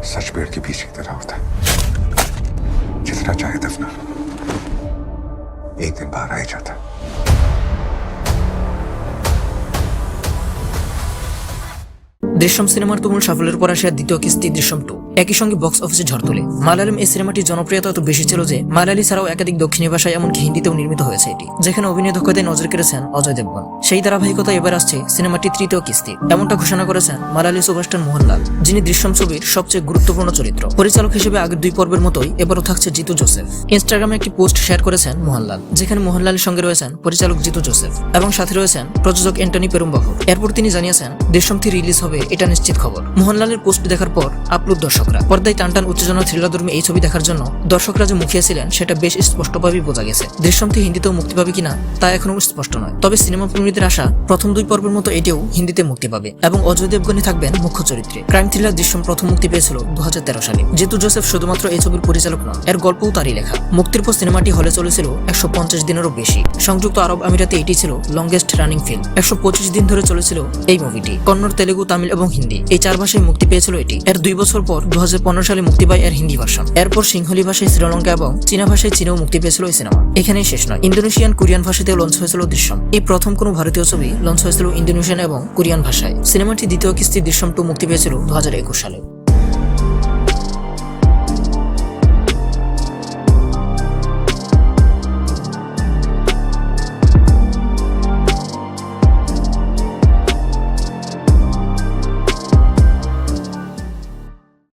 सच पेड़ के बीच की तरह होता है, जितना चाहे दफना लो, एक दिन बाहर आ ही जाता है। দৃশ্যম সিনেমার তুমুল সাফল্যের পর আসে দ্বিতীয় কিস্তি দৃশ্যম 2 একই সঙ্গে বক্স অফিসে ঝড় তোলে। মালায়ালাম এই সিনেমাটির জনপ্রিয়তা এত বেশি ছিল যে মালায়ালি ছাড়াও একাধিক দক্ষিণী ভাষায় এমনকি হিন্দিতেও নির্মিত হয়েছে এটি, যেখানে অভিনয় দক্ষতায় নজর কেড়েছেন অজয় দেবগন। সেই ধারাবাহিকতা এবার আসছে সিনেমাটির তৃতীয় কিস্তি, এমনটা ঘোষণা করেছেন মালায়ালি সুপারস্টার মোহনলাল, যিনি দৃশ্যম ছবির সবচেয়ে গুরুত্বপূর্ণ চরিত্র। পরিচালক হিসেবে আগের 2 পর্বের মতোই এবারও থাকছে জিতু জোসেফ। ইনস্টাগ্রামে একটি পোস্ট শেয়ার করেছেন মোহনলাল, যেখানে মোহনলালের সঙ্গে রয়েছেন পরিচালক জিতু জোসেফ এবং সাথে রয়েছেন প্রযোজক অ্যান্টনি পেরুম্বাহু। এরপর তিনি জানিয়েছেন দৃশ্যম 3 রিলিজ হবে, এটা নিশ্চিত খবর। মোহনলালের পোস্ট দেখার পর আপ্লুত দর্শকরা। পর্দায় টানটান উত্তেজনা থ্রিলারধর্মী এই ছবি দেখার জন্য দর্শকরা যে মুখিয়ে ছিলেন সেটা বেশ স্পষ্টভাবেই বোঝা গেছে। দৃশ্যম 3 হিন্দিতেও মুক্তি পাবে কিনা তা এখনো স্পষ্ট নয়, তবে সিনেমা প্রেমীদের আশা প্রথম 2 পর্বের মতো এটিও হিন্দিতে মুক্তি পাবে এবং অজয় দেবগনই থাকবেন মুখ্য চরিত্রে। ক্রাইম থ্রিলার দৃশ্যম প্রথম মুক্তি পেয়েছিল 2013 সালে। জিতু জোসেফ শুধুমাত্র এই ছবির পরিচালক নন, এর গল্পও তারই লেখা। মুক্তির পর সিনেমাটি হলে চলেছিল 150 দিনেরও বেশি। সংযুক্ত আরব আমিরাতে এটি ছিল লংগেস্ট রানিং ফিল্ম। 125 দিন ধরে চলেছিল এই মুভিটি। কন্নড়, তেলেগু, তামিল এবং হিন্দি এই 4 ভাষায় মুক্তি পেয়েছিল এটি। এর 2 বছর পর 2015 সালে মুক্তি পায় এর হিন্দি ভার্সন। এরপর সিংহলি ভাষায় শ্রীলঙ্কা এবং চীনা ভাষায় চীনেও মুক্তি পেয়েছিল এই সিনেমা। এখানেই শেষ নয়, ইন্দোনেশিয়ান, কোরিয়ান ভাষাতেও লঞ্চ হয়েছিল দৃশ্যম। এই প্রথম কোনো ভারতীয় ছবি লঞ্চ হয়েছিল ইন্দোনেশিয়ান এবং কোরিয়ান ভাষায়। সিনেমাটি দ্বিতীয় কিস্তি দৃশ্যম 2 মুক্তি পেয়েছিল 2021 সালে।